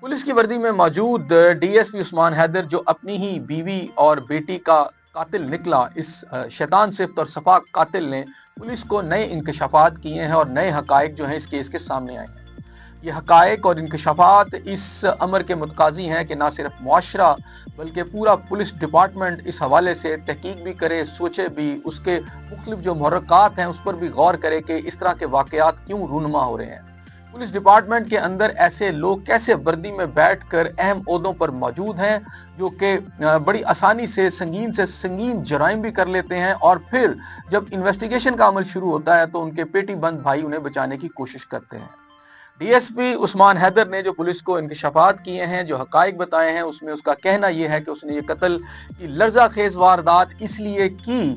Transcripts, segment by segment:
Police की वर्दी में मौजूद डीएसपी उस्मान हैदर, जो अपनी ही बीवी और बेटी का कातिल निकला, इस शैतान सिफ्त और सफा कातिल ने पुलिस को नए इंकशाफात किए हैं और नए हकायक जो हैं इस केस के सामने आए हैं। ये हकायक और इंकशाफात इस अमर के मुतकाजी हैं कि ना सिर्फ मुआशरा बल्कि पूरा पुलिस डिपार्टमेंट इस हवाले से तहकीक भी करे, सोचे भी, उसके मुख्तलिफ जो मुहर्रकात हैं उस पर भी गौर करे कि इस तरह के वाकयात क्यों रूनुमा हो रहे हैं। पुलिस डिपार्टमेंट के अंदर ऐसे लोग कैसे वर्दी में बैठकर अहम ओहदों पर मौजूद हैं, जो कि बड़ी आसानी से संगीन जराइम भी कर लेते हैं, और फिर जब इन्वेस्टिगेशन का अमल शुरू होता है तो उनके पेटी बंद भाई उन्हें बचाने की कोशिश करते हैं। डीएसपी उस्मान हैदर ने जो पुलिस को इंकशाफात किए हैं, जो हकाइक बताए हैं, उसमें उसका कहना यह है कि उसने ये कत्ल की लर्ज़ाखेज वारदात इसलिए की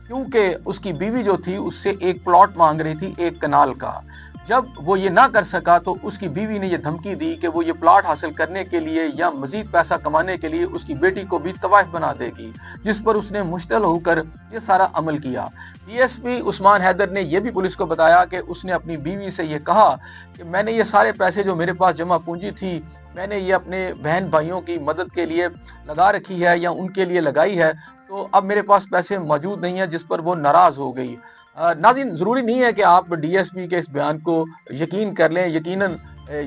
क्योंकि उसकी बीवी जो थी उससे एक प्लॉट मांग रही थी एक कनाल का। जब वो ये ना कर सका तो उसकी बीवी ने ये धमकी दी कि वो ये प्लॉट हासिल करने के लिए या मजीद पैसा कमाने के लिए उसकी बेटी को भी तवाफ बना देगी, जिस पर उसने मुश्तल होकर ये सारा अमल किया। डीएसपी उस्मान हैदर ने यह भी पुलिस को बताया कि उसने अपनी बीवी से ये कहा कि मैंने ये सारे पैसे जो मेरे पास जमा पूंजी थी, मैंने ये अपने बहन भाइयों की मदद के लिए लगा रखी है या उनके लिए लगाई है, तो अब मेरे पास पैसे मौजूद नहीं है, जिस पर वो नाराज हो गई। नाज़रीन, ज़रूरी नहीं है कि आप डीएसपी के इस बयान को यकीन कर लें। यकीनन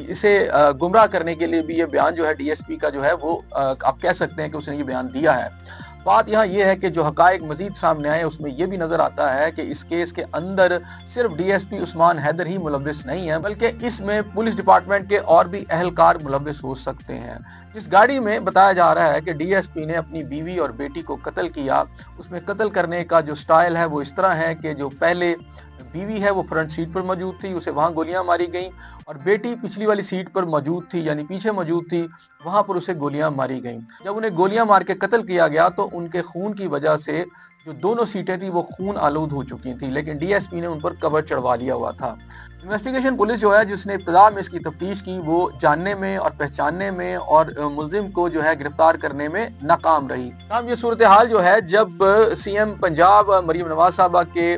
इसे गुमराह करने के लिए भी ये बयान जो है डीएसपी का जो है वो आप कह सकते हैं कि उसने ये बयान दिया है। बात यहाँ ये है कि जो हकायक मजीद सामने आए उसमें यह भी नजर आता है कि इस केस के अंदर सिर्फ डीएसपी उस्मान हैदर ही मुलव्विस नहीं है, बल्कि इसमें पुलिस डिपार्टमेंट के और भी अहलकार मुलव्विस हो सकते हैं। जिस गाड़ी में बताया जा रहा है कि डीएसपी ने अपनी बीवी और बेटी को कत्ल किया, उसमें कत्ल करने का जो स्टाइल है वो इस तरह है कि जो पहले बीवी है वो फ्रंट सीट पर मौजूद थी, उसे वहां गोलियां मारी गईं, और बेटी पिछली वाली सीट पर मौजूद थी यानी पीछे मौजूद थी, वहां पर उसे गोलियां मारी गईं। जब उन्हें गोलियां मार के कत्ल किया गया तो उनके खून की वजह से जो दोनों सीटें थी वो खून आलूद हो चुकी थी, लेकिन डीएसपी ने उन पर कवर चढ़वा लिया हुआ था। इन्वेस्टिगेशन पुलिस जो है जिसने इब्तिदा में इसकी तफ्तीश की, वो जानने में और पहचानने में और मुलजिम को जो है गिरफ्तार करने में नाकाम रही। ये सूरत हाल जो है जब सीएम पंजाब मरियम नवाज साहबा के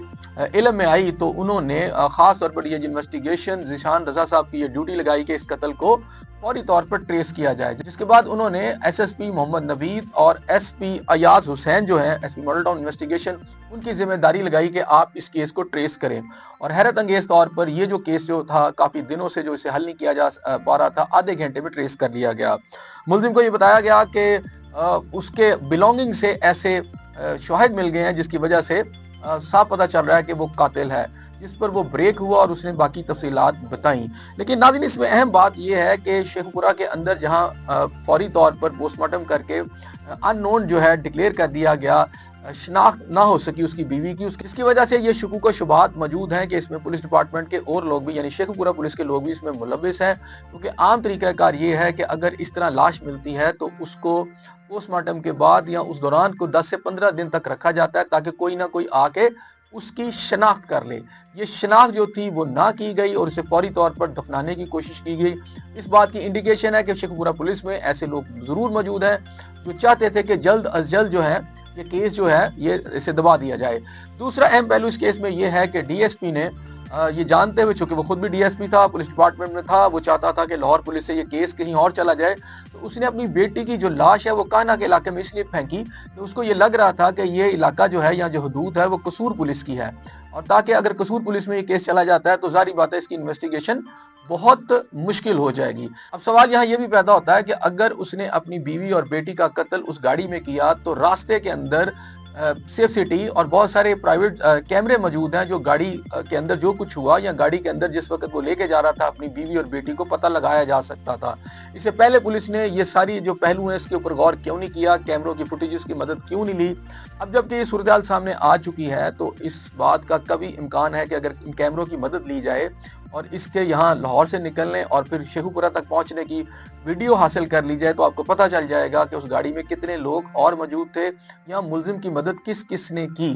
इल्म में आई तो उन्होंने खास तौर पर ये इन्वेस्टिगेशन ज़ीशान रज़ा साहब की ये ड्यूटी लगाई कि इस कत्ल को फौरी तौर पर ट्रेस किया जाए, जिसके बाद उन्होंने एसएसपी मोहम्मद नवीद और एसपी अयाज हुसैन जो है एसपी मॉडल टाउन इन्वेस्टिगेशन, उनकी जिम्मेदारी लगाई कि आप इस केस को ट्रेस करें। और हैरत अंगेज तौर पर ये जो केस जो था काफ़ी दिनों से जो इसे हल नहीं किया जा पा रहा था, आधे घंटे में ट्रेस कर लिया गया। मुलजिम को ये बताया गया कि उसके बिलोंगिंग से ऐसे शवाहिद मिल गए हैं जिसकी वजह से साफ पता चल रहा है कि वो कातिल है, जिस पर वो ब्रेक हुआ और उसने बाकी तफसीलात बताई। लेकिन नाज़रीन, इसमें अहम बात यह है कि शेखपुरा के अंदर जहां फौरी तौर पर पोस्टमार्टम करके अननोन जो है डिक्लेयर कर दिया गया, शनाख्त ना हो सकी उसकी बीवी की, इसकी वजह से ये शुकूक व शुबहात मौजूद हैं कि इसमें पुलिस डिपार्टमेंट के और लोग भी यानी शेखपुरा पुलिस के लोग भी इसमें मुलव्विस हैं, क्योंकि आम तरीकाकार ये है कि अगर इस तरह लाश मिलती है तो उसको पोस्टमार्टम के बाद या उस दौरान को 10 से 15 दिन तक रखा जाता है ताकि कोई ना कोई आके उसकी शनाख्त कर ले। ये शनाख्त जो थी वो ना की गई और इसे फौरी तौर पर दफनाने की कोशिश की गई। इस बात की इंडिकेशन है कि शेखपुरा पुलिस में ऐसे लोग जरूर मौजूद हैं जो चाहते थे कि जल्द अज जल्द जो है ये केस जो है ये इसे दबा दिया जाए। दूसरा अहम पहलू इस केस में ये है कि डीएसपी ने ये जानते हुए, चूंकि वो खुद भी डीएसपी था, पुलिस डिपार्टमेंट में था, वो चाहता था कि लाहौर पुलिस से ये केस कहीं और चला जाए, तो उसने अपनी बेटी की जो लाश है वो कान्हा के इलाके में इसलिए फेंकी कि उसको ये लग रहा था कि ये इलाका जो है यहाँ जो हदूद है वो कसूर पुलिस की है, और ताकि अगर कसूर पुलिस में ये केस चला जाता है तो जारी बात है इसकी इन्वेस्टिगेशन बहुत मुश्किल हो जाएगी। अब सवाल यहाँ ये भी पैदा होता है कि अगर उसने अपनी बीवी और बेटी का कत्ल उस गाड़ी में किया तो रास्ते के अंदर सेफ सिटी और बहुत सारे प्राइवेट कैमरे मौजूद हैं जो गाड़ी के अंदर जो कुछ हुआ या गाड़ी के अंदर जिस वक्त वो लेके जा रहा था अपनी बीवी और बेटी को पता लगाया जा सकता था। इससे पहले पुलिस ने ये सारी जो पहलू हैं इसके ऊपर गौर क्यों नहीं किया, कैमरों की फुटेजेस की मदद क्यों नहीं ली। अब जबकि ये सूरत हाल सामने आ चुकी है तो इस बात का कभी इम्कान है कि अगर इन कैमरों की मदद ली जाए और इसके यहाँ लाहौर से निकलने और फिर शेखुपुरा तक पहुंचने की वीडियो हासिल कर ली जाए तो आपको पता चल जाएगा कि उस गाड़ी में कितने लोग और मौजूद थे या मुलजिम की मदद किस किस ने की।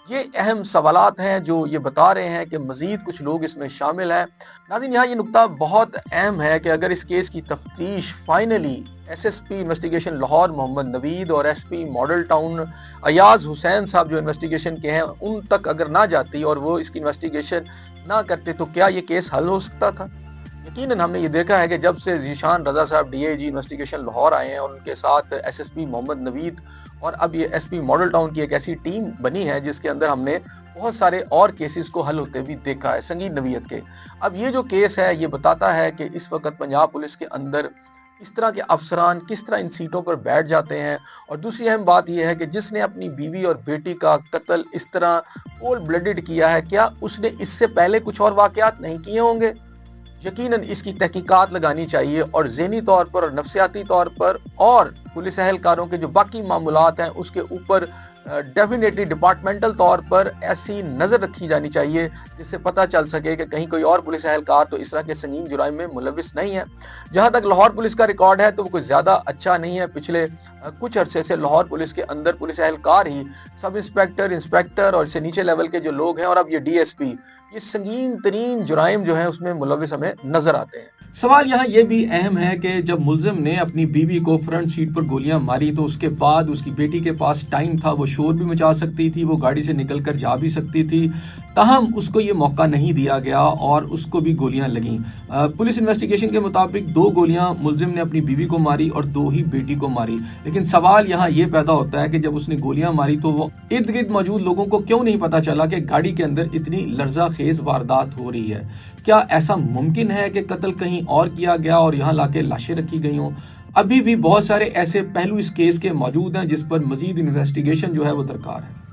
ये अहम सवालात हैं जो ये बता रहे हैं कि मजीद कुछ लोग इसमें शामिल हैं। नाज़रीन, यहाँ ये नुकता बहुत अहम है कि अगर इस केस की तफ्तीश finally SSP investigation Lahore Mohammad Naveed और एसपी मॉडल टाउन अयाज हुसैन साहब जो इन्वेस्टिगेशन के हैं उन तक अगर ना जाती और वो इसकी इन्वेस्टिगेशन ना करते तो क्या ये केस हल हो सकता था? यकीनन हमने ये देखा है कि जब से ज़ीशान रज़ा साहब DIG इन्वेस्टिगेशन लाहौर आए हैं और उनके साथ SSP मोहम्मद नवीद और अब ये SP मॉडल टाउन की एक ऐसी टीम बनी है जिसके अंदर हमने बहुत सारे और केसेस को हल होते भी देखा है संगीन नवीयत के। अब ये जो केस है ये बताता है कि इस वक्त पंजाब पुलिस के अंदर इस तरह के अफसरान किस तरह इन सीटों पर बैठ जाते हैं। और दूसरी अहम बात यह है कि जिसने अपनी बीवी और बेटी का कत्ल इस तरह कोल्ड ब्लडेड किया है, क्या उसने इससे पहले कुछ और वाकयात नहीं किए होंगे? यकीनन इसकी तहकीकात लगानी चाहिए और ज़हनी तौर पर और नफ्सियाती तौर पर और पुलिस एहलकारों के जो बाकी मामूलात हैं उसके ऊपर डेफिनेटली डिपार्टमेंटल तौर पर ऐसी नज़र रखी जानी चाहिए जिससे पता चल सके कि कहीं कोई और पुलिस एहलकार तो इस तरह के संगीन जुराइम में मुलविस नहीं है। जहाँ तक लाहौर पुलिस का रिकॉर्ड है तो वो कोई ज़्यादा अच्छा नहीं है। पिछले कुछ अरसे से लाहौर पुलिस के अंदर पुलिस एहलकार ही सब इंस्पेक्टर, इंस्पेक्टर और इससे नीचे लेवल के जो लोग हैं और अब ये DSP, ये संगीन तरीन जुराइम जो है उसमें मुलविस हमें नजर आते हैं। सवाल यहाँ ये भी अहम है कि जब मुलजिम ने अपनी बीवी को फ्रंट सीट पर गोलियां मारी तो उसके बाद उसकी बेटी के पास टाइम था, वो शोर भी मचा सकती थी, वो गाड़ी से निकल कर जा भी सकती थी, ताहम उसको ये मौका नहीं दिया गया और उसको भी गोलियां लगीं। पुलिस इन्वेस्टिगेशन के मुताबिक 2 गोलियां मुलजिम ने अपनी बीवी को मारी और 2 ही बेटी को मारी। लेकिन सवाल यहाँ ये पैदा होता है कि जब उसने गोलियां मारी तो वो इर्द गिर्द मौजूद लोगों को क्यों नहीं पता चला कि गाड़ी के अंदर इतनी लर्जा खेज वारदात हो रही है? क्या ऐसा मुमकिन है कि कत्ल कहीं और किया गया और यहाँ लाके लाशें रखी गई हों? अभी भी बहुत सारे ऐसे पहलू इस केस के मौजूद हैं जिस पर मजीद इन्वेस्टिगेशन जो है वो दरकार है।